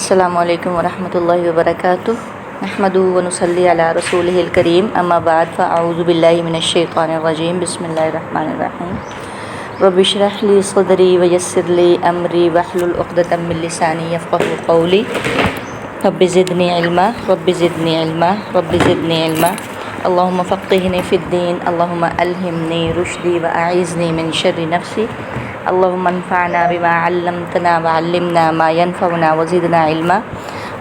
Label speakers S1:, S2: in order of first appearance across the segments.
S1: السلام علیکم ورحمۃ اللہ وبرکاتہ نحمده ونصلی علی رسولہ الکریم اما بعد فاعوذ باللہ من الشیطان الرجیم بسم اللہ الرحمن الرحیم رب اشرح لی صدری ویسر لی امری واحلل عقدۃ من لسانی یفقهوا قولی رب زدنی علما رب زدنی علما رب زدنی علما اللہم فقہنی فی الدین اللہم الہمنی رشدی واعیذنی من شر نفسی اللہم انفعنا بما علمتنا وعلمنا ما ينفعنا وزدنا علما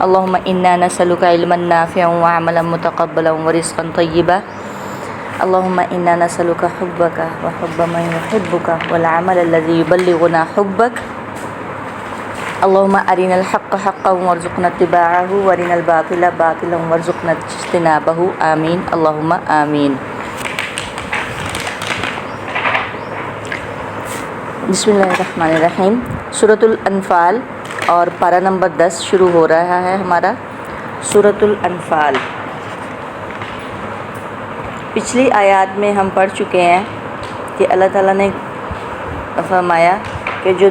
S1: اللہم انا نسألک علما نافعا وعملا متقبلا ورزقا طیبا اللہم انا نسألک حبک وحب من يحبک والعمل الذي يبلغنا حبک اللہم ارنا الحق حقا وارزقنا اتباعه وارنا الباطل باطلا وارزقنا اجتنابه آمین اللہم آمین۔ بسم اللہ الرحمن الرحیم۔ سورۃ الانفال اور پارہ نمبر 10 شروع ہو رہا ہے ہمارا۔ سورۃ الانفال پچھلی آیات میں ہم پڑھ چکے ہیں کہ اللہ تعالیٰ نے فرمایا کہ جو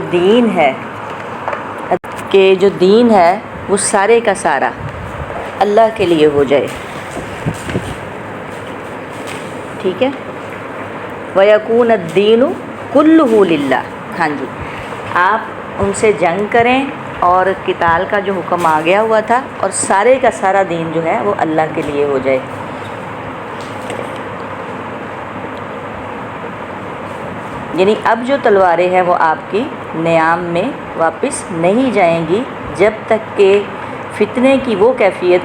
S1: دین ہے وہ سارے کا سارا اللہ کے لیے ہو جائے، ٹھیک ہے۔ وَيَكُونَ الدِّينُ كُلُّهُ لِلَّهِ، ہاں جی، آپ ان سے جنگ کریں اور قتال کا جو حکم آ گیا ہوا تھا، اور سارے کا سارا دین جو ہے وہ اللہ کے لیے ہو جائے۔ یعنی اب جو تلواریں ہیں وہ آپ کی نیام میں واپس نہیں جائیں گی جب تک کہ فتنے کی وہ کیفیت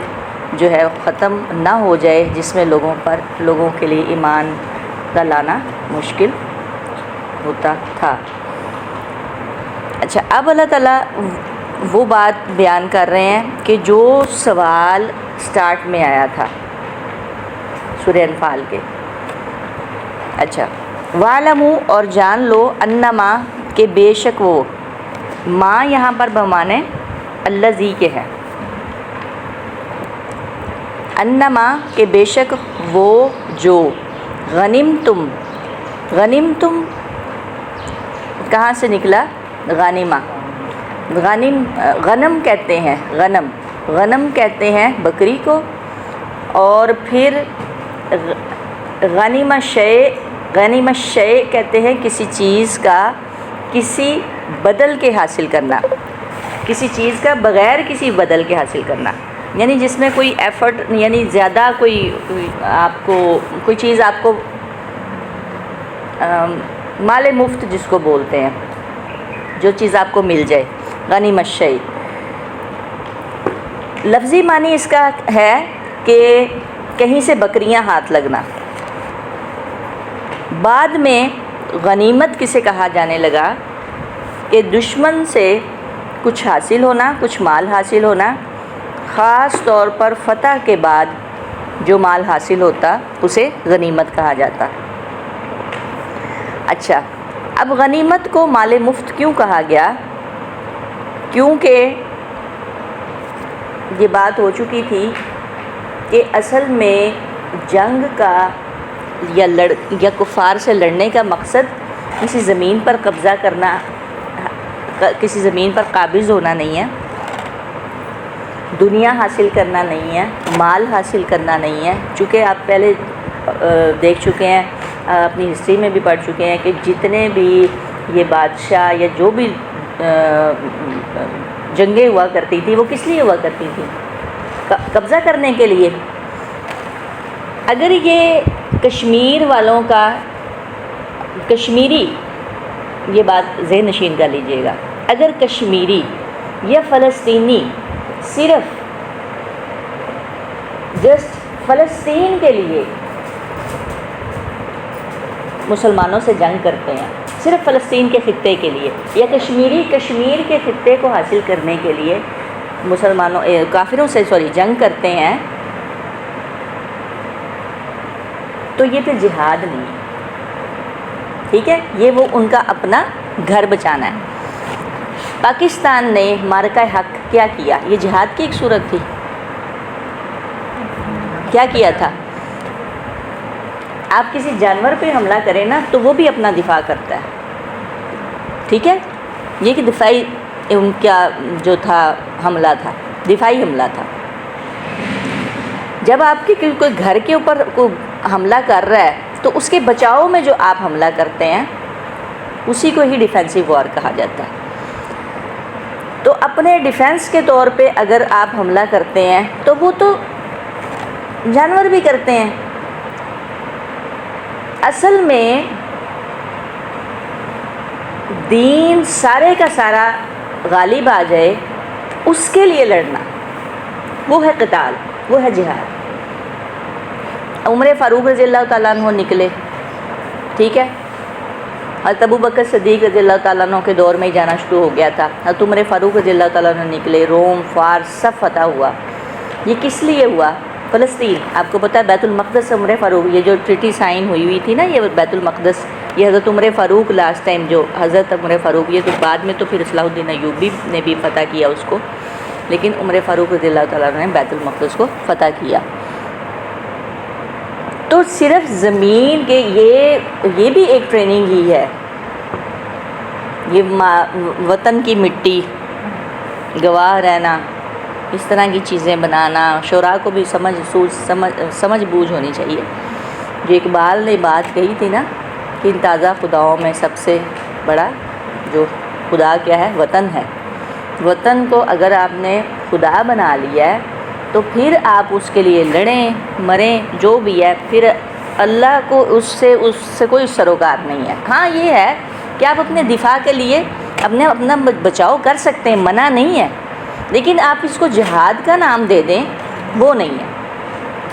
S1: جو ہے ختم نہ ہو جائے جس میں لوگوں کے لیے ایمان کا لانا مشکل ہوتا تھا۔ اچھا، اب اللہ تعالیٰ وہ بات بیان کر رہے ہیں کہ جو سوال سٹارٹ میں آیا تھا سورہ انفال کے۔ اچھا، وَاعْلَمُوا، اور جان لو، انما، کہ بے شک وہ، ما یہاں پر بمانے الذی کے ہے، انما کہ بے شک وہ جو، غنمتم کہاں سے نکلا؟ غانمہ، غنم کہتے ہیں، غنم کہتے ہیں بکری کو، اور پھر غنیمہ شیء کہتے ہیں کسی چیز کا کسی بدل کے حاصل کرنا، کسی چیز کا بغیر کسی بدل کے حاصل کرنا، یعنی جس میں کوئی ایفرٹ، یعنی زیادہ کوئی چیز آپ کو مال مفت جس کو بولتے ہیں، جو چیز آپ کو مل جائے، غنیمۃ شیء۔ لفظی معنی اس کا ہے کہ کہیں سے بکریاں ہاتھ لگنا۔ بعد میں غنیمت کسے کہا جانے لگا کہ دشمن سے کچھ حاصل ہونا، کچھ مال حاصل ہونا، خاص طور پر فتح کے بعد جو مال حاصل ہوتا اسے غنیمت کہا جاتا۔ اچھا، اب غنیمت کو مال مفت کیوں کہا گیا؟ کیونکہ یہ بات ہو چکی تھی کہ اصل میں جنگ کا یا کفار سے لڑنے کا مقصد کسی زمین پر قبضہ کرنا، کسی زمین پر قابض ہونا نہیں ہے، دنیا حاصل کرنا نہیں ہے، مال حاصل کرنا نہیں ہے۔ چونکہ آپ پہلے دیکھ چکے ہیں، اپنی ہسٹری میں بھی پڑھ چکے ہیں کہ جتنے بھی یہ بادشاہ یا جو بھی جنگیں ہوا کرتی تھی وہ کس لیے ہوا کرتی تھی؟ قبضہ کرنے کے لیے۔ اگر یہ کشمیر والوں کا، کشمیری، یہ بات ذہن نشین کر لیجئے گا، اگر کشمیری یا فلسطینی صرف جسٹ فلسطین کے لیے مسلمانوں سے جنگ کرتے ہیں، صرف فلسطین کے خطے کے لیے، یا کشمیر کے خطے کو حاصل کرنے کے لیے کافروں سے جنگ کرتے ہیں، تو یہ پھر جہاد نہیں، ٹھیک ہے، یہ وہ ان کا اپنا گھر بچانا ہے۔ پاکستان نے معرکہ حق کیا کیا؟ یہ جہاد کی ایک صورت تھی۔ کیا کیا تھا؟ آپ کسی جانور پہ حملہ کریں نا تو وہ بھی اپنا دفاع کرتا ہے، ٹھیک ہے، یہ کہ دفاعی ان کا جو تھا حملہ تھا، دفاعی حملہ تھا۔ جب آپ کے کوئی گھر کے اوپر کوئی حملہ کر رہا ہے تو اس کے بچاؤ میں جو آپ حملہ کرتے ہیں اسی کو ہی ڈیفینسو وار کہا جاتا ہے۔ تو اپنے ڈیفینس کے طور پہ اگر آپ حملہ کرتے ہیں تو وہ تو جانور بھی کرتے ہیں۔ اصل میں دین سارے کا سارا غالب آ جائے اس کے لیے لڑنا، وہ ہے قتال، وہ ہے جہاد۔ عمر فاروق رضی اللہ تعالیٰ عنہ نکلے، ٹھیک ہے، حضرت ابوبکر صدیق رضی اللہ تعالیٰ عنہ کے دور میں ہی جانا شروع ہو گیا تھا۔ حضرت عمر فاروق رضی اللہ تعالیٰ عنہ نکلے، روم فارس سب فتح ہوا۔ یہ کس لیے ہوا؟ فلسطین، آپ کو پتہ ہے بیت المقدس عمر فاروق، یہ جو ٹریٹی سائن ہوئی تھی نا، یہ بیت المقدس، یہ حضرت عمر فاروق لاسٹ ٹائم جو حضرت عمر فاروق، یہ تو بعد میں تو پھر صلاح الدین ایوبی نے بھی فتح کیا اس کو، لیکن عمر فاروق رضی اللہ تعالیٰ عنہ نے بیت المقدس کو فتح کیا۔ تو صرف زمین کے یہ بھی ایک ٹریننگ ہی ہے، یہ وطن کی مٹی، گواہ رہنا، اس طرح کی چیزیں بنانا، شعراء کو بھی سمجھ بوجھ ہونی چاہیے۔ جو اقبال نے بات کہی تھی نا کہ ان تازہ خداؤں میں سب سے بڑا جو خدا کیا ہے؟ وطن ہے۔ وطن کو اگر آپ نے خدا بنا لیا ہے تو پھر آپ اس کے لیے لڑیں مریں جو بھی ہے، پھر اللہ کو اس سے کوئی سروکار نہیں ہے۔ ہاں یہ ہے کہ آپ اپنے دفاع کے لیے اپنا بچاؤ کر سکتے ہیں، منع نہیں ہے، لیکن آپ اس کو جہاد کا نام دے دیں وہ نہیں ہے۔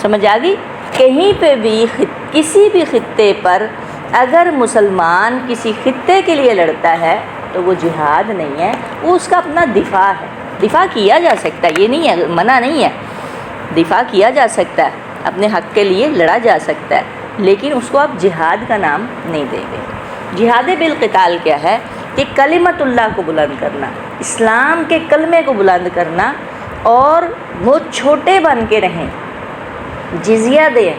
S1: سمجھ آ گئی؟ کہیں پہ بھی کسی بھی خطے پر اگر مسلمان کسی خطے کے لیے لڑتا ہے تو وہ جہاد نہیں ہے، وہ اس کا اپنا دفاع ہے۔ دفاع کیا جا سکتا ہے، یہ نہیں ہے، منع نہیں ہے، دفاع کیا جا سکتا ہے، اپنے حق کے لیے لڑا جا سکتا ہے، لیکن اس کو آپ جہاد کا نام نہیں دیں گے۔ جہاد بالقتال کیا ہے؟ کہ کلمت اللہ کو بلند کرنا، اسلام کے کلمے کو بلند کرنا، اور وہ چھوٹے بن کے رہیں، جزیہ دیں۔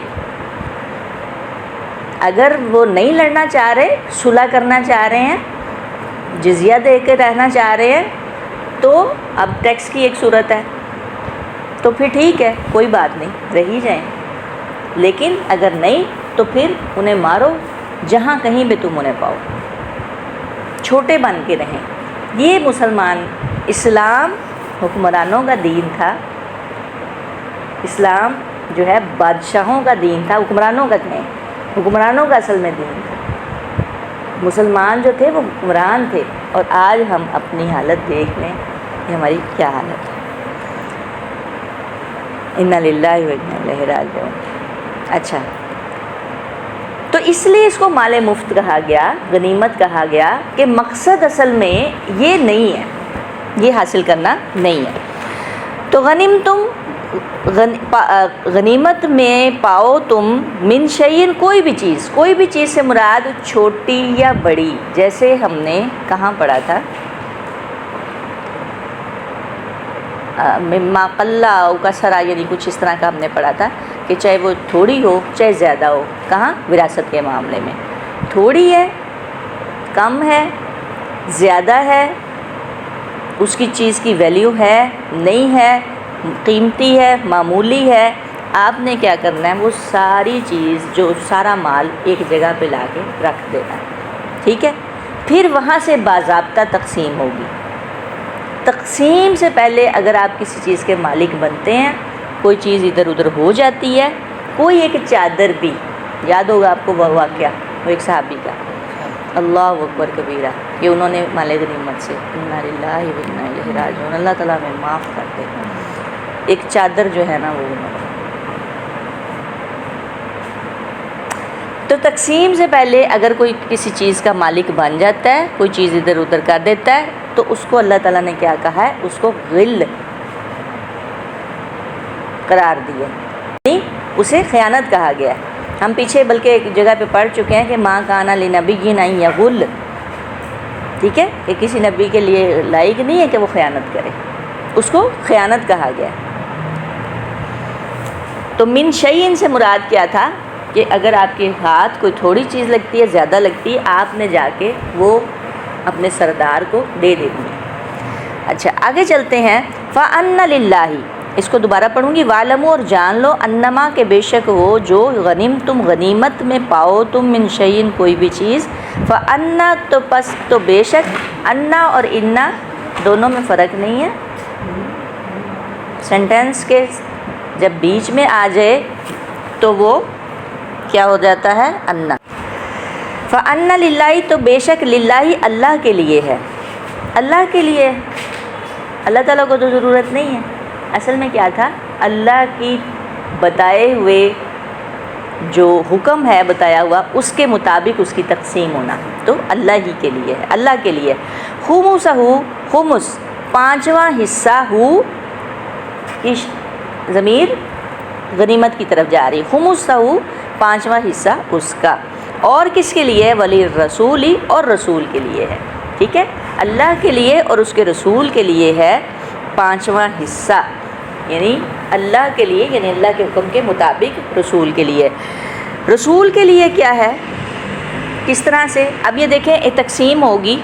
S1: اگر وہ نہیں لڑنا چاہ رہے، صلح کرنا چاہ رہے ہیں، جزیہ دے کے رہنا چاہ رہے ہیں، تو اب ٹیکس کی ایک صورت ہے تو پھر ٹھیک ہے، کوئی بات نہیں، رہی جائیں، لیکن اگر نہیں تو پھر انہیں مارو جہاں کہیں بھی تم انہیں پاؤ، چھوٹے بن کے رہیں۔ یہ مسلمان، اسلام حکمرانوں کا دین تھا، اسلام جو ہے بادشاہوں کا دین تھا، حکمرانوں کا نہیں، حکمرانوں کا اصل میں دین تھا۔ مسلمان جو تھے وہ حکمران تھے، اور آج ہم اپنی حالت دیکھ لیں کہ ہماری کیا حالت ہے۔ انا للہ و انا الیہ راجعون۔ اچھا، تو اس لیے اس کو مال مفت کہا گیا، غنیمت کہا گیا، کہ مقصد اصل میں یہ نہیں ہے، یہ حاصل کرنا نہیں ہے۔ تو غنیمت میں پاؤ تم من شیئن، کوئی بھی چیز سے مراد چھوٹی یا بڑی، جیسے ہم نے کہاں پڑھا تھا، مما قل او کثر، یعنی کچھ اس طرح کا ہم نے پڑھا تھا کہ چاہے وہ تھوڑی ہو چاہے زیادہ ہو، کہاں؟ وراثت کے معاملے میں تھوڑی ہے، کم ہے، زیادہ ہے، اس کی چیز کی ویلیو ہے نہیں ہے، قیمتی ہے معمولی ہے، آپ نے کیا کرنا ہے؟ وہ ساری چیز، جو سارا مال ایک جگہ پہ لا کے رکھ دینا ہے، ٹھیک ہے؟ پھر وہاں سے باضابطہ تقسیم ہوگی۔ تقسیم سے پہلے اگر آپ کسی چیز کے مالک بنتے ہیں، کوئی چیز ادھر ادھر ہو جاتی ہے، کوئی ایک چادر بھی، یاد ہوگا آپ کو وہ واقعہ، وہ ایک صحابی کا، اللہ اکبر کبیرہ، کہ انہوں نے مال غنیمت سے، انا للہ و انا الیہ راجعون، اللہ تعالیٰ ہمیں معاف کر دے، ایک چادر جو ہے نا وہ تو تقسیم سے پہلے اگر کوئی کسی چیز کا مالک بن جاتا ہے، کوئی چیز ادھر ادھر کر دیتا ہے، تو اس کو اللہ تعالیٰ نے کیا کہا ہے؟ اس کو غل قرار دیا، یعنی اسے خیانت کہا گیا ہے۔ ہم پیچھے بلکہ ایک جگہ پہ پڑھ چکے ہیں کہ ماں کانا لنبی ان یغل، ٹھیک ہے، کہ کسی نبی کے لیے لائق نہیں ہے کہ وہ خیانت کرے، اس کو خیانت کہا گیا۔ تو من شیئن سے مراد کیا تھا؟ کہ اگر آپ کے ہاتھ کوئی تھوڑی چیز لگتی ہے، زیادہ لگتی ہے، آپ نے جا کے وہ اپنے سردار کو دے دینی ہے۔ اچھا آگے چلتے ہیں. فَأَنَّ لِلَّهِ، اس کو دوبارہ پڑھوں گی. وَعْلَمُوا، اور جان لو، انما کہ بے شک ہو جو غنیم تم غنیمت میں پاؤ تم من شیئن کوئی بھی چیز. فَأَنَّا، تو پس تو بے شک، انا اور انا دونوں میں فرق نہیں ہے. سینٹینس کے جب بیچ میں آ جائے تو وہ کیا ہو جاتا ہے؟ انا. فَأَنَّ لِلَّهِ، تو بے شک للہ اللہ کے لیے ہے. اللہ کے لیے، اللہ تعالیٰ کو تو ضرورت نہیں ہے. اصل میں کیا تھا؟ اللہ کی بتائے ہوئے جو حکم ہے بتایا ہوا اس کے مطابق اس کی تقسیم ہونا تو اللہ ہی کے لیے ہے، اللہ کے لیے. خمسہ، خمس پانچواں حصہ، ہو کی ضمیر غنیمت کی طرف جا رہی. خمسہ پانچواں حصہ اس کا. اور کس کے لیے؟ ولی رسولی، اور رسول کے لیے ہے. ٹھیک ہے، اللہ کے لیے اور اس کے رسول کے لیے ہے پانچواں حصہ. یعنی اللہ کے لیے، یعنی اللہ کے حکم کے مطابق رسول کے لیے. رسول کے لیے کیا ہے؟ کس طرح سے؟ اب یہ دیکھیں ایک تقسیم ہوگی.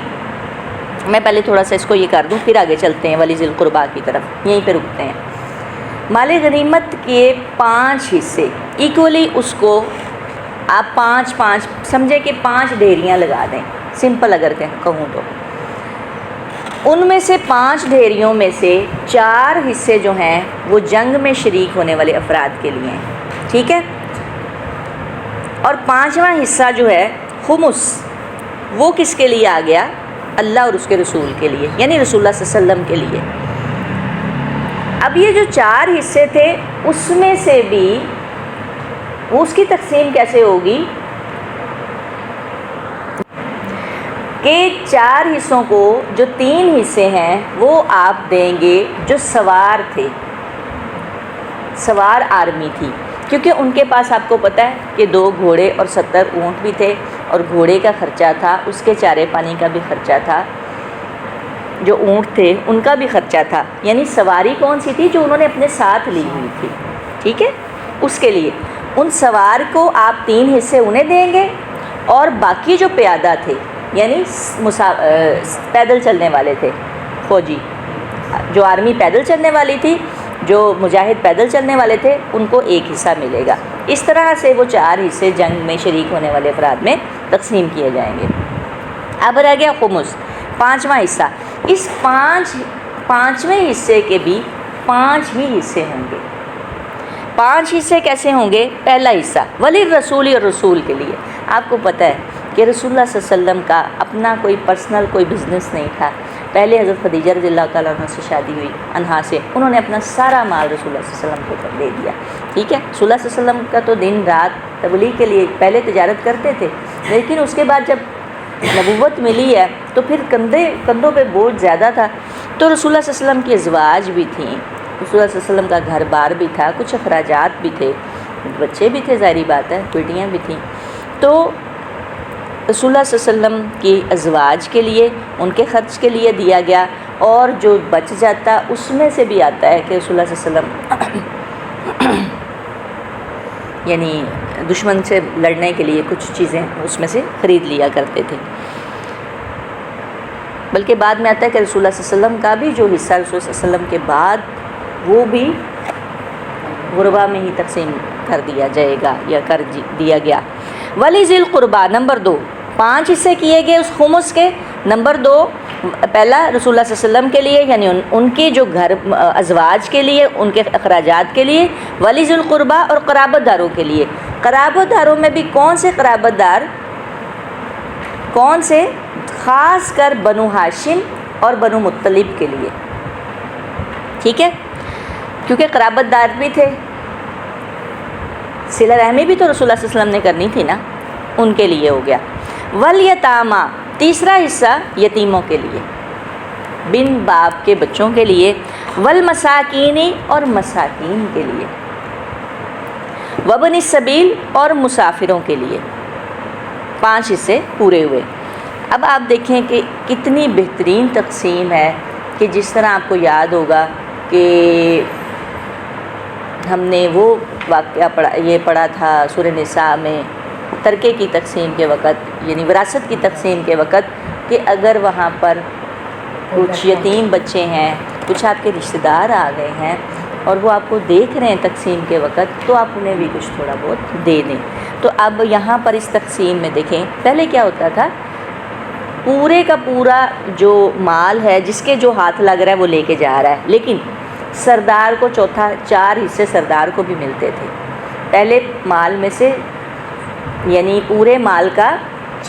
S1: میں پہلے تھوڑا سا اس کو یہ کر دوں پھر آگے چلتے ہیں ولی ذی القربیٰ کی طرف. یہیں پہ رکتے ہیں. مال غنیمت کے 5 حصے ایکولی، اس کو آپ 5 سمجھے کہ 5 ڈھیریاں لگا دیں، سمپل اگر کہوں تو. ان میں سے 5 ڈھیریوں میں سے 4 حصے جو ہیں وہ جنگ میں شریک ہونے والے افراد کے لیے ہیں. ٹھیک ہے، اور 5واں حصہ جو ہے خمس، وہ کس کے لیے آ گیا؟ اللہ اور اس کے رسول کے لیے، یعنی رسول اللہ صلی اللہ علیہ وسلم کے لیے. اب یہ جو 4 حصے تھے اس میں سے بھی اس کی تقسیم کیسے ہوگی کہ 4 حصوں کو جو 3 حصے ہیں وہ آپ دیں گے جو سوار تھے، سوار آرمی تھی. کیونکہ ان کے پاس آپ کو پتہ ہے کہ 2 گھوڑے اور 70 اونٹ بھی تھے، اور گھوڑے کا خرچہ تھا، اس کے چارے پانی کا بھی خرچہ تھا، جو اونٹ تھے ان کا بھی خرچہ تھا. یعنی سواری کون سی تھی؟ جو انہوں نے اپنے ساتھ لی ہوئی تھی. ٹھیک ہے، اس کے لیے ان سوار کو آپ 3 حصے انہیں دیں گے، اور باقی جو پیادہ تھے یعنی پیدل چلنے والے تھے، فوجی جو آرمی پیدل چلنے والی تھی، جو مجاہد پیدل چلنے والے تھے، ان کو 1 حصہ ملے گا. اس طرح سے وہ 4 حصے جنگ میں شریک ہونے والے افراد میں تقسیم کیے جائیں گے. اب رہ گیا خمس، 5واں حصہ. اس 5ویں حصے کے بھی 5 ہی حصے ہوں گے. 5 حصے کیسے ہوں گے؟ پہلا حصہ ولی رسول، اور رسول کے لیے. آپ کو پتہ ہے کہ رسول اللہ صلی اللہ علیہ وسلم کا اپنا کوئی پرسنل کوئی بزنس نہیں تھا. پہلے حضرت خدیجہ رضی اللہ تعالیٰ عنہ سے شادی ہوئی انہا سے، انہوں نے اپنا سارا مال رسول اللہ صلی اللہ علیہ وسلم کو دے دیا. ٹھیک ہے، رسول اللہ صلی اللہ علیہ وسلم کا تو دن رات تبلیغ کے لیے پہلے تجارت کرتے تھے، لیکن اس کے بعد جب نبوت ملی ہے تو پھر کندھوں پہ بوجھ زیادہ تھا. تو رسول اللہ صلی اللہ علیہ وسلم کی ازواج بھی تھیں، رسول اللہ صلی اللہ علیہ وسلم کا گھر بار بھی تھا، کچھ اخراجات بھی تھے، بچے بھی تھے، ظاہری بات ہے، بیٹیاں بھی تھیں. تو رسول اللہ صلی اللہ علیہ وسلم کی ازواج کے لیے ان کے خرچ کے لیے دیا گیا، اور جو بچ جاتا اس میں سے بھی آتا ہے کہ رسول اللہ صلی اللہ علیہ وسلم یعنی دشمن سے لڑنے کے لیے کچھ چیزیں اس میں سے خرید لیا کرتے تھے. بلکہ بعد میں آتا ہے کہ رسول اللہ صلی اللہ علیہ وسلم کا بھی جو حصہ رسول اللہ صلی اللہ علیہ وسلم کے بعد وہ بھی غربا میں ہی تقسیم کر دیا جائے گا یا کر دیا گیا. ولی ذی القربیٰ نمبر 2، 5 حصے کیے گئے اس خمس کے. نمبر 2 پہلا رسول اللہ صلی اللہ علیہ وسلم کے لیے، یعنی ان کی جو گھر ازواج کے لیے، ان کے اخراجات کے لیے. ولی ذی القربیٰ، اور قرابت داروں کے لیے. قرابت داروں میں بھی کون سے قرابت دار؟ کون سے؟ خاص کر بنو ہاشم اور بنو مطلب کے لیے. ٹھیک ہے، کیونکہ قرابت دار بھی تھے، صلہ رحمی بھی تو رسول اللہ صلی اللہ علیہ وسلم نے کرنی تھی نا، ان کے لیے ہو گیا. والیتامیٰ، تیسرا حصہ یتیموں کے لیے، بن باپ کے بچوں کے لیے. والمساکین، اور مساکین کے لیے. وابن السبیل، اور مسافروں کے لیے. 5 حصے پورے ہوئے. اب آپ دیکھیں کہ کتنی بہترین تقسیم ہے، کہ جس طرح آپ کو یاد ہوگا کہ ہم نے وہ واقعہ پڑھا تھا سورہ نساء میں ترکے کی تقسیم کے وقت، یعنی وراثت کی تقسیم کے وقت، کہ اگر وہاں پر کچھ یتیم بچے ہیں، کچھ آپ کے رشتہ دار آ گئے ہیں اور وہ آپ کو دیکھ رہے ہیں تقسیم کے وقت، تو آپ انہیں بھی کچھ تھوڑا بہت دے دیں۔ تو اب یہاں پر اس تقسیم میں دیکھیں، پہلے کیا ہوتا تھا، پورے کا پورا جو مال ہے جس کے جو ہاتھ لگ رہا ہے وہ لے کے جا رہا ہے، لیکن سردار کو چوتھا 4 حصے سردار کو بھی ملتے تھے۔ پہلے مال میں سے یعنی پورے مال کا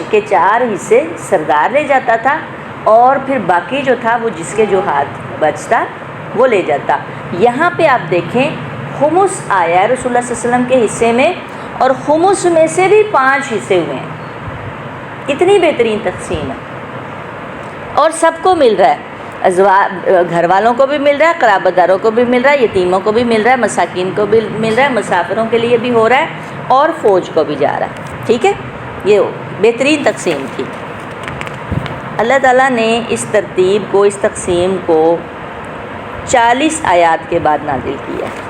S1: کے 4 حصے سردار لے جاتا تھا، اور پھر باقی جو تھا وہ جس کے جو ہاتھ بچتا وہ لے جاتا۔ یہاں پہ آپ دیکھیں خمس آیا ہے رسول اللہ صلی اللہ علیہ وسلم کے حصے میں، اور خمس میں سے بھی 5 حصے ہوئے ہیں۔ کتنی بہترین تقسیم ہے، اور سب کو مل رہا ہے، گھر والوں کو بھی مل رہا ہے، قرابت داروں کو بھی مل رہا ہے، یتیموں کو بھی مل رہا ہے، مساکین کو بھی مل رہا ہے، مسافروں کے لیے بھی ہو رہا ہے، اور فوج کو بھی جا رہا ہے۔ ٹھیک ہے، یہ بہترین تقسیم تھی۔ اللہ تعالیٰ نے اس ترتیب کو، اس تقسیم کو 40 آیات کے بعد نازل کیا ہے۔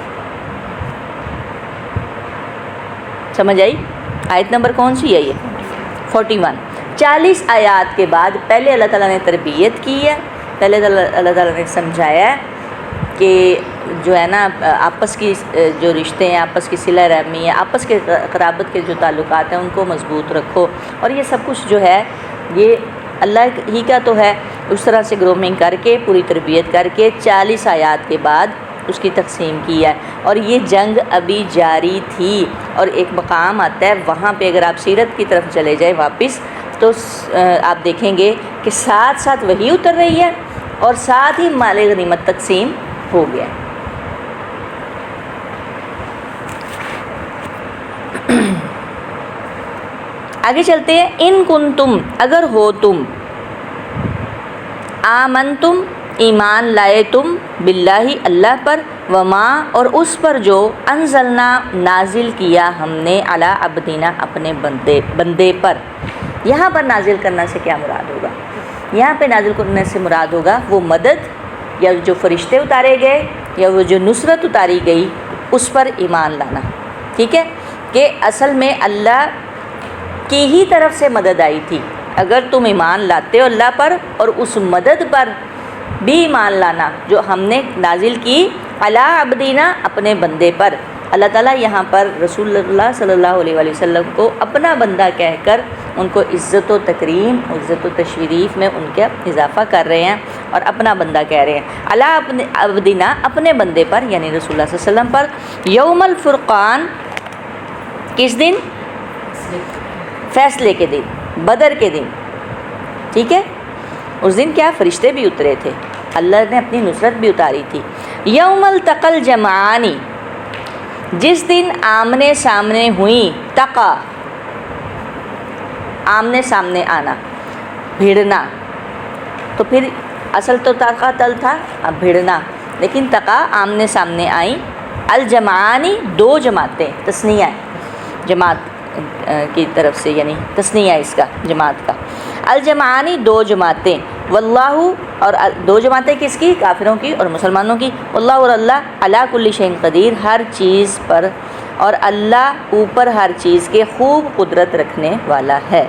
S1: سمجھ آئی؟ آیت نمبر کون سی ہے یہ؟ 41۔ 40 آیات کے بعد پہلے اللہ تعالیٰ نے تربیت کی ہے، پہلے اللہ تعالیٰ نے سمجھایا ہے کہ جو ہے نا آپس کی جو رشتے ہیں، آپس کی صلہ رحمی ہے، آپس کے قرابت کے جو تعلقات ہیں ان کو مضبوط رکھو، اور یہ سب کچھ جو ہے یہ اللہ ہی کا تو ہے۔ اس طرح سے گرومنگ کر کے، پوری تربیت کر کے 40 آیات کے بعد اس کی تقسیم کی ہے، اور یہ جنگ ابھی جاری تھی۔ اور ایک مقام آتا ہے وہاں پہ، اگر آپ سیرت کی طرف چلے جائیں واپس، تو آپ دیکھیں گے کہ ساتھ ساتھ وحی اتر رہی ہے، اور ساتھ ہی مال غنیمت تقسیم ہو گیا۔ آگے چلتے ہیں۔ ان کنتم، اگر ہو تم، آمنتم، ایمان لائے تم، باللہ، اللہ پر، وما، اور اس پر جو انزلنا، نازل کیا ہم نے، علی عبدنا، اپنے بندے پر۔ یہاں پر نازل کرنا سے کیا مراد ہوگا؟ یہاں پہ نازل کرنے سے مراد ہوگا وہ مدد، یا جو فرشتے اتارے گئے، یا وہ جو نصرت اتاری گئی، اس پر ایمان لانا۔ ٹھیک ہے، کہ اصل میں اللہ کی ہی طرف سے مدد آئی تھی۔ اگر تم ایمان لاتے ہو اللہ پر، اور اس مدد پر بھی ایمان لانا جو ہم نے نازل کی، علی عبدینا، اپنے بندے پر۔ اللہ تعالیٰ یہاں پر رسول اللہ صلی اللہ علیہ وآلہ وسلم کو اپنا بندہ کہہ کر ان کو عزت و تکریم، عزت و تشریف میں ان کا اضافہ کر رہے ہیں، اور اپنا بندہ کہہ رہے ہیں۔ علی عبدینا، اپنے بندے پر، یعنی رسول اللہ صلی اللہ علیہ وسلم پر۔ یوم الفرقان، کس دن؟ فیصلے کے دن، بدر کے دن۔ ٹھیک ہے، اس دن کیا فرشتے بھی اترے تھے، اللہ نے اپنی نصرت بھی اتاری تھی۔ یوم التقى الجمعان، جس دن آمنے سامنے ہوئیں، تقا، آمنے سامنے آنا، بھیڑنا، تو پھر اصل تو تقا تل تھا، اب بھیڑنا، لیکن تقا آمنے سامنے آئیں، الجمعانی، 2 جماعتیں، تثنیہ ہے جماعت کی طرف سے، یعنی تثنیہ اس کا، جماعت کا۔ الجمعانی، 2 جماعتیں، واللہ، اور 2 جماعتیں کس کی؟ کافروں کی اور مسلمانوں کی۔ واللہ، اور اللہ، علی کل شیء قدیر، ہر چیز پر، اور اللہ اوپر ہر چیز کے خوب قدرت رکھنے والا ہے۔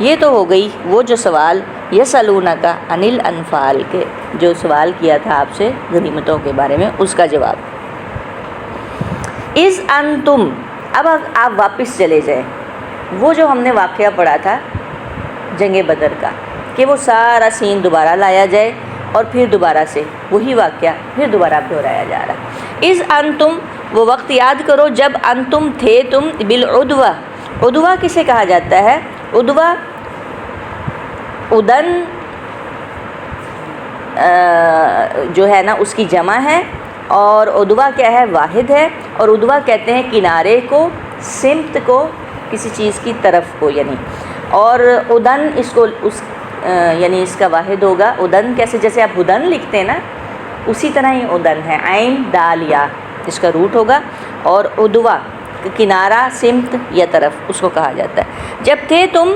S1: یہ تو ہو گئی وہ جو سوال یسألونک عن الانفال کے، جو سوال کیا تھا آپ سے غنیمتوں کے بارے میں، اس کا جواب۔ اذ انتم، اب آپ واپس چلے جائیں، وہ جو ہم نے واقعہ پڑھا تھا جنگ بدر کا، کہ وہ سارا سین دوبارہ لایا جائے، اور پھر دوبارہ سے وہی واقعہ پھر دوبارہ دہرایا جا رہا ہے۔ اذ انتم، وہ وقت یاد کرو جب انتم تھے تم، بالعدوہ، عدوہ کسے کہا جاتا ہے؟ عدوہ ادن جو ہے نا اس کی جمع ہے، اور عدوہ کیا ہے؟ واحد ہے۔ اور عدوہ کہتے ہیں کنارے کو، سمت کو، کسی چیز کی طرف کو، یعنی، اور ادن اس کو یعنی اس کا واحد ہوگا۔ ادن کیسے؟ جیسے آپ ہدن لکھتے ہیں نا، اسی طرح ہی ادن ہے، عین دال یا، اس کا روٹ ہوگا۔ اور عدوہ کنارہ، سمت یا طرف، اس کو کہا جاتا ہے۔ جب تھے تم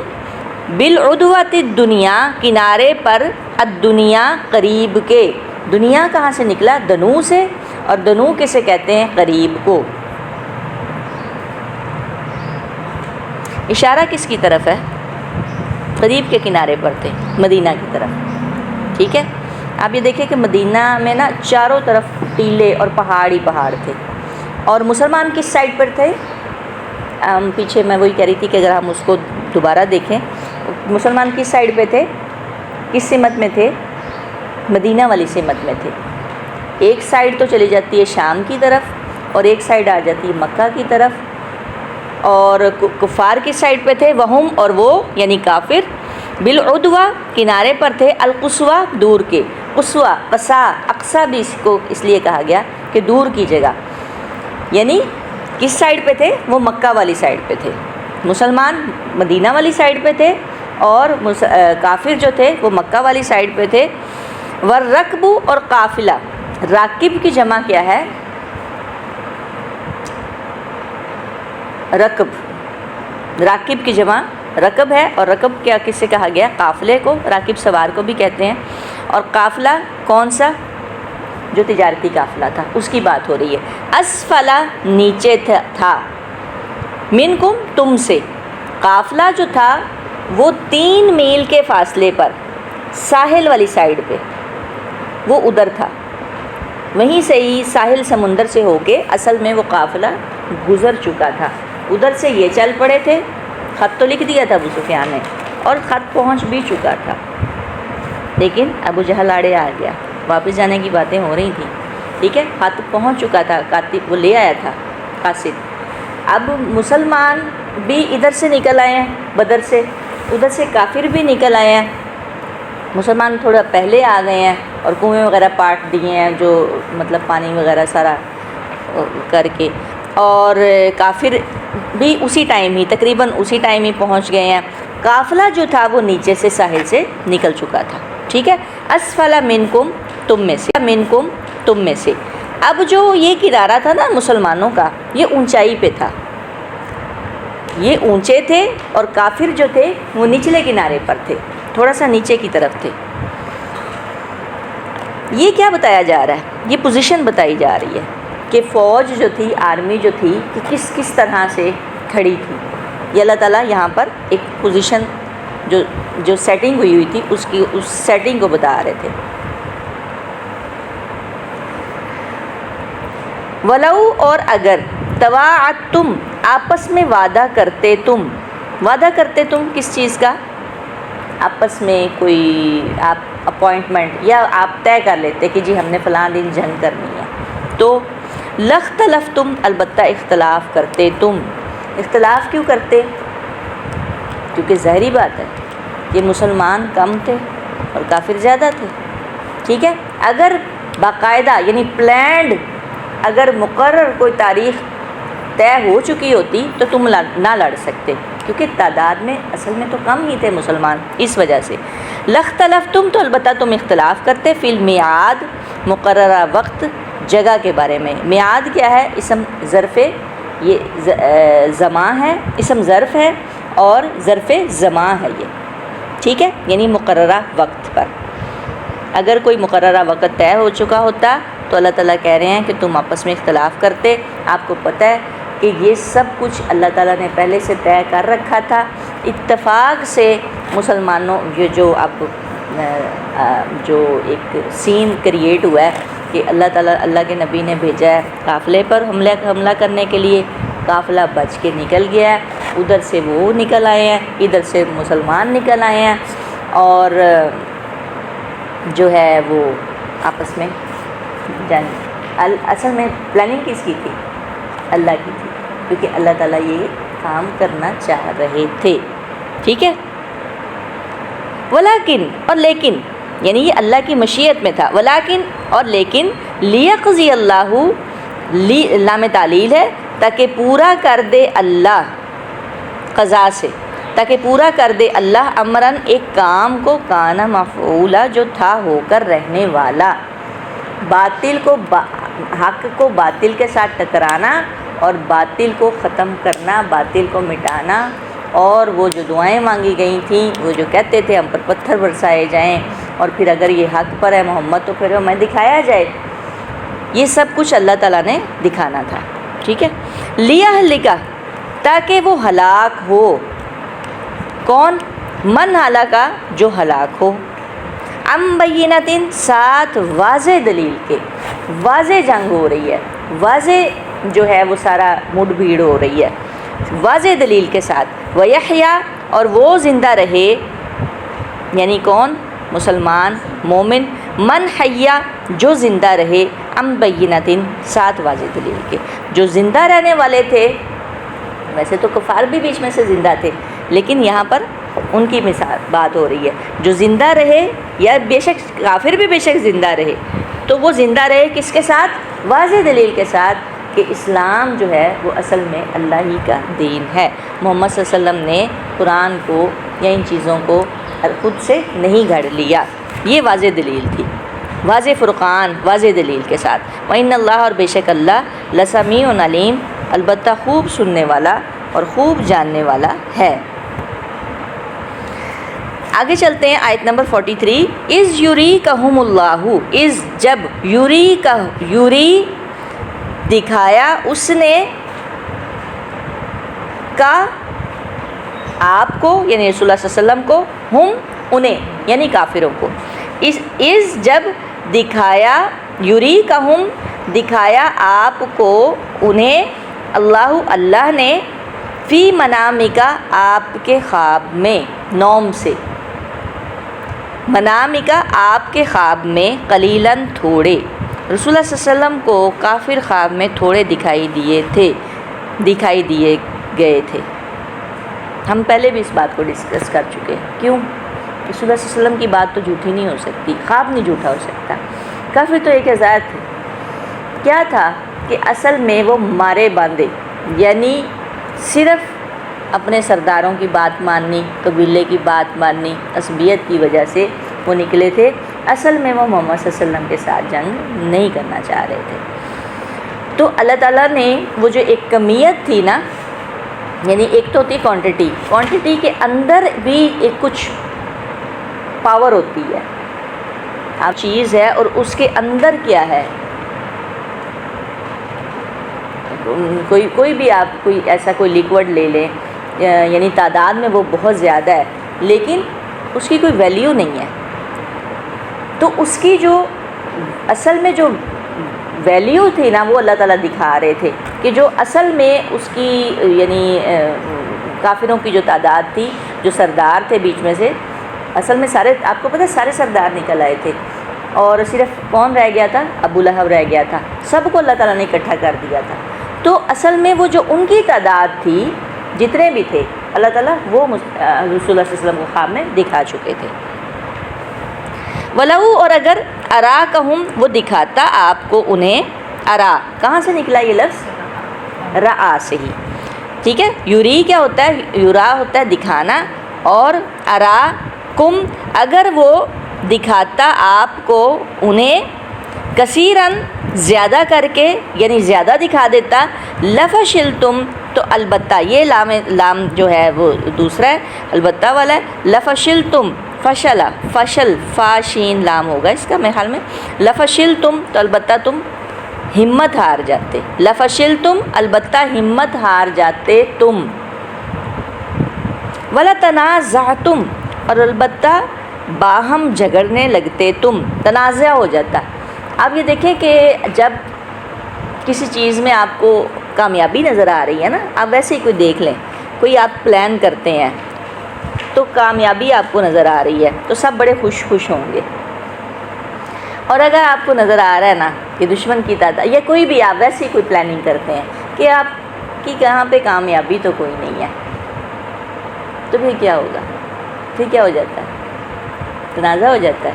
S1: بالعدوۃ الدنیا، کنارے پر، الدنیا، قریب کے۔ دنیا کہاں سے نکلا؟ دنو سے، اور دنو کسے کہتے ہیں؟ قریب کو۔ اشارہ کس کی طرف ہے؟ قریب کے کنارے پر تھے، مدینہ کی طرف۔ ٹھیک ہے. آپ یہ دیکھیں کہ مدینہ میں نا چاروں طرف ٹیلے اور پہاڑی پہاڑ تھے، اور مسلمان کس سائڈ پر تھے؟ پیچھے میں وہی کہہ رہی تھی کہ اگر ہم اس کو دوبارہ دیکھیں، مسلمان کس سائڈ پہ تھے، کس سمت میں تھے؟ مدینہ والی سمت میں تھے. ایک سائڈ تو چلی جاتی ہے شام کی طرف اور ایک سائڈ آ جاتی ہے مکہ کی طرف. اور کفار کس سائڈ پہ تھے؟ وہم، اور وہ یعنی کافر، بالعدوہ کنارے پر تھے، القصوہ دور کے. قصوہ قصا اقصا بھی اس کو اس لیے کہا گیا کہ دور کی جگہ. یعنی کس سائڈ پہ تھے؟ وہ مکہ والی سائڈ پہ تھے. مسلمان مدینہ والی سائڈ پہ تھے اور کافر جو تھے وہ مکہ والی سائڈ پہ تھے. والرکب اور قافلہ، راکب کی جمع کیا ہے؟ رکب. راکب کی جمع رکب ہے، اور رکب کیا کس سے کہا گیا؟ قافلے کو. راکب سوار کو بھی کہتے ہیں. اور قافلہ کون سا؟ جو تجارتی قافلہ تھا اس کی بات ہو رہی ہے. اسفلا نیچے تھا، منکم تم سے. قافلہ جو تھا وہ 3 میل کے فاصلے پر ساحل والی سائڈ پہ وہ ادھر تھا. وہیں سے ہی ساحل سمندر سے ہو کے اصل میں وہ قافلہ گزر چکا تھا. ادھر سے یہ چل پڑے تھے. خط تو لکھ دیا تھا ابو سفیان نے اور خط پہنچ بھی چکا تھا، لیکن ابو جہل آڑے آ گیا. واپس جانے کی باتیں ہو رہی تھیں، ٹھیک ہے. خط پہنچ چکا تھا، کاتب وہ لے آیا تھا قاصد. اب مسلمان بھی ادھر سے نکل آئے ہیں بدر سے، ادھر سے کافر بھی نکل آئے ہیں. مسلمان تھوڑا پہلے آ گئے ہیں اور کنویں وغیرہ پاٹ دیے ہیں، جو مطلب پانی وغیرہ سارا کر کے، اور کافر بھی اسی ٹائم ہی تقریباً اسی ٹائم ہی پہنچ گئے ہیں. قافلہ جو تھا وہ نیچے سے ساحل سے نکل چکا تھا، ٹھیک ہے. اسفل منکم تم میں سے، منکم تم میں سے. اب جو یہ کنارہ تھا نا مسلمانوں کا، یہ اونچائی پہ تھا، یہ اونچے تھے، اور کافر جو تھے وہ نچلے کنارے پر تھے، تھوڑا سا نیچے کی طرف تھے. یہ کیا بتایا جا رہا ہے؟ یہ پوزیشن بتائی جا رہی ہے کہ فوج جو تھی، آرمی جو تھی، کہ کس طرح سے کھڑی تھی. یہ اللہ تعالیٰ یہاں پر ایک پوزیشن جو سیٹنگ ہوئی تھی اس سیٹنگ کو بتا رہے تھے. ولو اور اگر تواعدتم آپس میں وعدہ کرتے تم. وعدہ کرتے تم کس چیز کا؟ آپس میں کوئی آپ اپوائنٹمنٹ یا آپ طے کر لیتے کہ جی ہم نے فلاں دن جنگ کرنی ہے، تو لختلفتم البتہ اختلاف کرتے تم. اختلاف کیوں کرتے؟ کیونکہ ظاہری بات ہے کہ مسلمان کم تھے اور کافر زیادہ تھے، ٹھیک ہے. اگر باقاعدہ یعنی پلانڈ، اگر مقرر کوئی تاریخ طے ہو چکی ہوتی تو تم نہ لڑ سکتے، کیونکہ تعداد میں اصل میں تو کم ہی تھے مسلمان. اس وجہ سے لختلفتم تو البتہ تم اختلاف کرتے، فی المیعاد مقررہ وقت جگہ کے بارے میں. میعاد کیا ہے؟ اسم ظرف، یہ زماں ہے، اسم ظرف ہے اور ظرف زماں ہے یہ، ٹھیک ہے. یعنی مقررہ وقت پر. اگر کوئی مقررہ وقت طے ہو چکا ہوتا تو اللہ تعالیٰ کہہ رہے ہیں کہ تم آپس میں اختلاف کرتے. آپ کو پتہ ہے کہ یہ سب کچھ اللہ تعالیٰ نے پہلے سے طے کر رکھا تھا. اتفاق سے مسلمانوں جو اب جو ایک سین کریٹ ہوا ہے کہ اللہ تعالیٰ اللہ کے نبی نے بھیجا ہے قافلے پر حملہ کرنے کے لیے. قافلہ بچ کے نکل گیا ہے، ادھر سے وہ نکل آئے ہیں، ادھر سے مسلمان نکل آئے ہیں، اور جو ہے وہ آپس میں اصل میں پلاننگ کس کی تھی؟ اللہ کی تھی، کیونکہ اللہ تعالیٰ یہ کام کرنا چاہ رہے تھے، ٹھیک ہے. ولیکن اور لیکن، یعنی یہ اللہ کی مشیت میں تھا. ولیکن اور لیکن، لیقضی اللہ، لام تعلیل ہے تاکہ پورا کر دے اللہ، قضا سے تاکہ پورا کر دے اللہ، امرن ایک کام کو، کانا مفعولا جو تھا ہو کر رہنے والا. باطل کو حق کو باطل کے ساتھ ٹکرانا اور باطل کو ختم کرنا، باطل کو مٹانا، اور وہ جو دعائیں مانگی گئی تھیں، وہ جو کہتے تھے ہم پر پتھر برسائے جائیں اور پھر اگر یہ حق پر ہے محمد تو پھر ہمیں دکھایا جائے، یہ سب کچھ اللہ تعالیٰ نے دکھانا تھا، ٹھیک ہے. لیہلکا تاکہ وہ ہلاک ہو. کون؟ من ہلاکا جو ہلاک ہو. ام بینتن ساتھ واضح دلیل کے، واضح جنگ ہو رہی ہے، واضح جو ہے وہ سارا مڈ بھیڑ ہو رہی ہے واضح دلیل کے ساتھ، ویحیا اور وہ زندہ رہے، یعنی کون؟ مسلمان مومن، من حیا جو زندہ رہے، ام بینتن ساتھ واضح دلیل کے، جو زندہ رہنے والے تھے، ویسے تو کفار بھی بیچ میں سے زندہ تھے لیکن یہاں پر ان کی مثال بات ہو رہی ہے، جو زندہ رہے، یا بے شک کافر بھی بے شک زندہ رہے، تو وہ زندہ رہے کس کے ساتھ؟ واضح دلیل کے ساتھ کہ اسلام جو ہے وہ اصل میں اللہ ہی کا دین ہے، محمد صلی اللہ علیہ وسلم نے قرآن کو یا ان چیزوں کو خود سے نہیں گھڑ لیا، یہ واضح دلیل تھی، واضح فرقان، واضح دلیل کے ساتھ۔ وَإِنَّ اللَّهَ اور بے شک اللہ لَسَمِيعٌ عَلِيمٌ البتہ خوب سننے والا اور خوب جاننے والا ہے۔ آگے چلتے ہیں آیت نمبر 43، اِذْ يُرِيكَهُمُ اللَّهُ، اِذْ جب یوری دکھایا اس نے، کا آپ کو یعنی رسول اللہ صلی اللہ علیہ وسلم کو، ہم انہیں یعنی کافروں کو، اس جب دکھایا، یُرِيكَهُمْ دکھایا آپ کو انہیں، اللہ نے، فی منامکا آپ کے خواب میں، نوم سے، منامکا آپ کے خواب میں، قلیلاً تھوڑے، رسول اللہ صلی اللہ علیہ وسلم کو کافر خواب میں تھوڑے دکھائی دیے گئے تھے۔ ہم پہلے بھی اس بات کو ڈسکس کر چکے ہیں، کیوں؟ رسول اللہ صلی اللہ علیہ وسلم کی بات تو جھوٹی نہیں ہو سکتی، خواب نہیں جھوٹا ہو سکتا۔ کافر تو ایک ہزار تھے، کیا تھا کہ اصل میں وہ مارے باندھے، یعنی صرف اپنے سرداروں کی بات ماننی، قبیلے کی بات ماننی، عصبیت کی وجہ سے وہ نکلے تھے، اصل میں وہ محمد صلی اللہ علیہ وسلم کے ساتھ جنگ نہیں کرنا چاہ رہے تھے۔ تو اللہ تعالیٰ نے وہ جو ایک کمیت تھی نا، یعنی ایک تو ہوتی کوانٹٹی کے اندر بھی ایک کچھ پاور ہوتی ہے، آپ چیز ہے اور اس کے اندر کیا ہے، کوئی بھی آپ کوئی ایسا کوئی لیکوڈ لے لیں، یعنی تعداد میں وہ بہت زیادہ ہے لیکن اس کی کوئی ویلیو نہیں ہے، تو اس کی جو اصل میں جو ویلیو تھی نا وہ اللہ تعالیٰ دکھا رہے تھے کہ جو اصل میں اس کی یعنی کافروں کی جو تعداد تھی، جو سردار تھے بیچ میں سے، اصل میں سارے، آپ کو پتہ ہے سارے سردار نکل آئے تھے اور صرف کون رہ گیا تھا؟ ابو لہب رہ گیا تھا، سب کو اللہ تعالیٰ نے اکٹھا کر دیا تھا۔ تو اصل میں وہ جو ان کی تعداد تھی، جتنے بھی تھے، اللہ تعالیٰ وہ رسول اللہ صلی اللہ علیہ وسلم کو خواب میں دکھا چکے تھے۔ وَلَوْ اور اگر أَرَاكَهُمْ وہ دکھاتا آپ کو انہیں، ارا کہاں سے نکلا یہ لفظ؟ رآ سے ہی، ٹھیک ہے۔ یوری کیا ہوتا ہے؟ یورا ہوتا ہے دکھانا، اور اراکم اگر وہ دکھاتا آپ کو انہیں، کثیراً زیادہ کر کے یعنی زیادہ دکھا دیتا، لفشلتم تو البتہ، یہ لام جو ہے وہ دوسرا ہے، البتہ والا ہے، لفشلتم، فشل فاشین لام ہوگا اس کا میرے خیال میں، لفشلتم تو البتہ تم ہمت ہار جاتے، لفشلتم البتہ ہمت ہار جاتے تم، ولتنازعتم اور البتہ باہم جھگڑنے لگتے تم، تنازع ہو جاتا۔ آپ یہ دیکھیں کہ جب کسی چیز میں آپ کو کامیابی نظر آ رہی ہے نا، آپ ویسے ہی کوئی دیکھ لیں، کوئی آپ پلان کرتے ہیں تو کامیابی آپ کو نظر آ رہی ہے تو سب بڑے خوش ہوں گے، اور اگر آپ کو نظر آ رہا ہے نا کہ دشمن کی تعداد، یا کوئی بھی آپ ویسے ہی کوئی پلاننگ کرتے ہیں کہ آپ کی کہاں پہ کامیابی تو کوئی نہیں ہے، تو پھر کیا ہوگا؟ پھر کیا ہو جاتا ہے؟ تنازع ہو جاتا ہے۔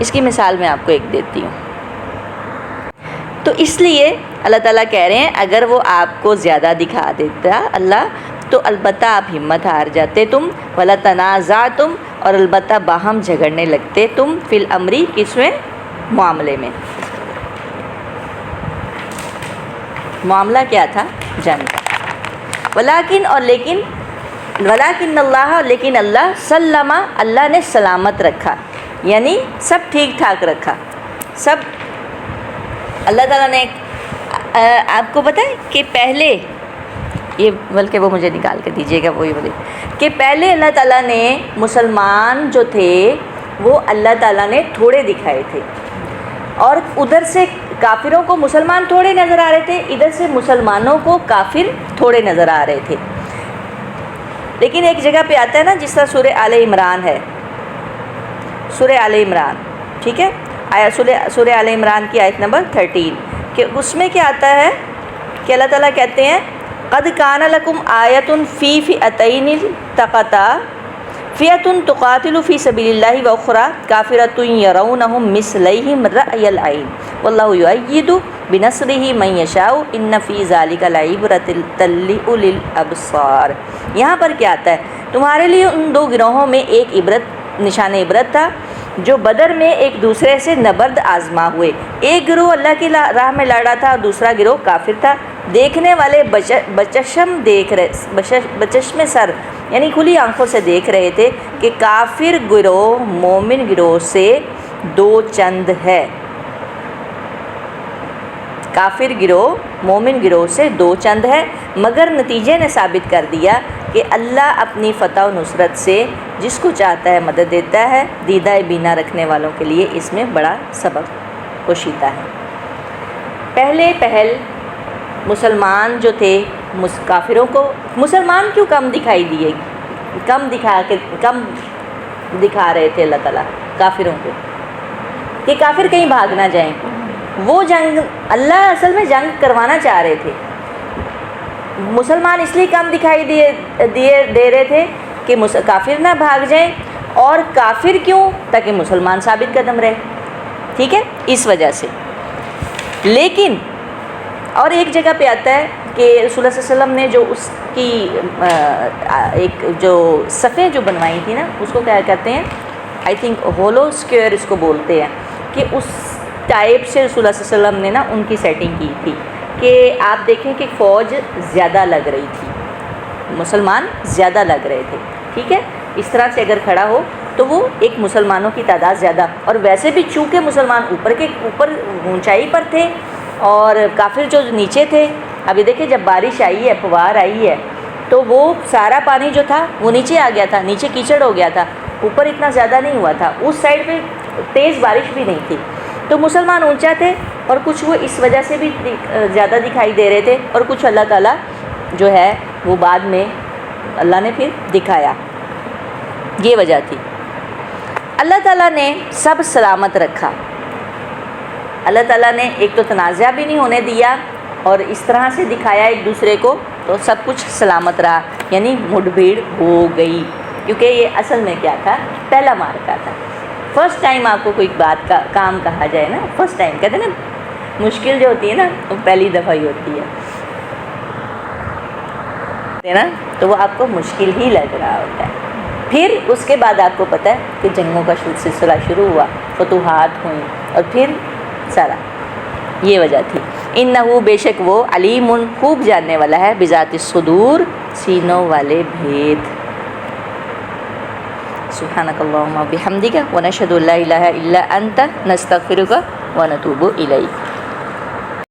S1: اس کی مثال میں آپ کو ایک دیتی ہوں۔ تو اس لیے اللہ تعالیٰ کہہ رہے ہیں اگر وہ آپ کو زیادہ دکھا دیتا اللہ تو البتہ آپ ہمت ہار جاتے تم، ولا تنازعتم اور البتہ باہم جھگڑنے لگتے تم، فی الامری کس میں؟ معاملے میں۔ معاملہ کیا تھا؟ جنگ کا۔ ولیکن اور لیکن، ولیکن اللہ لیکن اللہ سلم اللہ نے سلامت رکھا، یعنی سب ٹھیک ٹھاک رکھا، سب اللہ تعالیٰ نے آپ کو پتہ ہے کہ پہلے یہ، بلکہ وہ مجھے نکال کے دیجیے گا، وہی بولے کہ پہلے اللہ تعالیٰ نے مسلمان جو تھے وہ اللہ تعالیٰ نے تھوڑے دکھائے تھے، اور ادھر سے کافروں کو مسلمان تھوڑے نظر آ رہے تھے، ادھر سے مسلمانوں کو کافر تھوڑے نظر آ رہے تھے۔ لیکن ایک جگہ پہ آتا ہے نا، جس طرح سورہ آل عمران ہے، سورہ آل عمران، ٹھیک ہے، سورہ آل عمران کی آیت نمبر 13، کہ اس میں کیا آتا ہے کہ اللہ تعالیٰ کہتے ہیں قد کان لکم آیۃ فی فئتین التقطا فئۃ تقاتل فی سبیل اللہ واخری کافرۃ یرونہم مثلیہم رأی العین واللہ یؤید بنصرہ من یشاء ان فی ذلک لعبرۃ لأولی الابصار۔ یہاں پر کیا آتا ہے، تمہارے لیے ان دو گروہوں میں ایک عبرت، نشان عبرت تھا، جو بدر میں ایک دوسرے سے نبرد آزما ہوئے۔ ایک گروہ اللہ کی راہ میں لڑا تھا اور دوسرا گروہ کافر تھا۔ دیکھنے والے بچشم سر یعنی کھلی آنکھوں سے دیکھ رہے تھے کہ کافر گروہ مومن گروہ سے دو چند ہے، کافر گروہ مومن گروہ سے دو چند ہے، مگر نتیجے نے ثابت کر دیا کہ اللہ اپنی فتح و نصرت سے جس کو چاہتا ہے مدد دیتا ہے۔ دیدہ بینا رکھنے والوں کے لیے اس میں بڑا سبق پوشیدہ ہے۔ پہل مسلمان جو تھے کافروں کو مسلمان کیوں کم دکھائی دیے، کم دکھا رہے تھے اللہ تعالیٰ کافروں کو، کہ کافر کہیں بھاگ نہ جائیں۔ وہ جنگ اللہ اصل میں جنگ کروانا چاہ رہے تھے، مسلمان اس لیے کم دکھائی دے رہے تھے کہ کافر نہ بھاگ جائیں، اور کافر کیوں؟ تاکہ مسلمان ثابت قدم رہے، ٹھیک ہے، اس وجہ سے۔ لیکن اور ایک جگہ پہ آتا ہے کہ رسول اللہ صلی اللہ علیہ وسلم نے جو اس کی ایک جو صفیں جو بنوائی تھی نا، اس کو کیا کہتے ہیں، آئی تھنک ہولو اسکوئر اس کو بولتے ہیں، کہ اس ٹائپ سے رسول اللہ صلی اللہ علیہ وسلم نے نا ان کی سیٹنگ کی تھی کہ آپ دیکھیں کہ فوج زیادہ لگ رہی تھی، مسلمان زیادہ لگ رہے تھے، ٹھیک ہے، اس طرح سے اگر کھڑا ہو تو وہ ایک مسلمانوں کی تعداد زیادہ، اور ویسے بھی چونکہ مسلمان اوپر اونچائی پر تھے اور کافر جو نیچے تھے۔ ابھی دیکھیں جب بارش آئی ہے، فوار آئی ہے، تو وہ سارا پانی جو تھا وہ نیچے آ گیا تھا، نیچے کیچڑ ہو گیا تھا، اوپر اتنا زیادہ نہیں ہوا تھا، اس سائڈ پہ تیز بارش بھی نہیں تھی، تو مسلمان اونچا تھے، اور کچھ وہ اس وجہ سے بھی زیادہ دکھائی دے رہے تھے، اور کچھ اللہ تعالیٰ جو ہے وہ بعد میں اللہ نے پھر دکھایا، یہ وجہ تھی۔ اللہ تعالیٰ نے سب سلامت رکھا، اللہ تعالیٰ نے ایک تو تنازع بھی نہیں ہونے دیا، اور اس طرح سے دکھایا ایک دوسرے کو، تو سب کچھ سلامت رہا، یعنی مڈ بھیڑ ہو گئی، کیونکہ یہ اصل میں کیا تھا، پہلا مارکا تھا۔ فرسٹ ٹائم آپ کو کوئی بات کا کام کہا جائے نا، فرسٹ ٹائم کہتے ہیں نا، مشکل جو ہوتی ہے نا وہ پہلی دفعہ ہی ہوتی ہے نا، تو وہ آپ کو مشکل ہی لگ رہا ہوتا ہے۔ پھر اس کے بعد آپ کو پتہ ہے کہ جنگوں کا سلسلہ شروع ہوا، فتوحات ہوئیں، اور پھر سارا یہ وجہ تھی۔ انہو بے شک وہ علیم خوب جاننے والا ہے، بذات الصدور سینوں والے بھید۔ سبحانک اللہم و بحمدک ونشہد ان لا الہ الا انت نستغفرک ونتوب الیک۔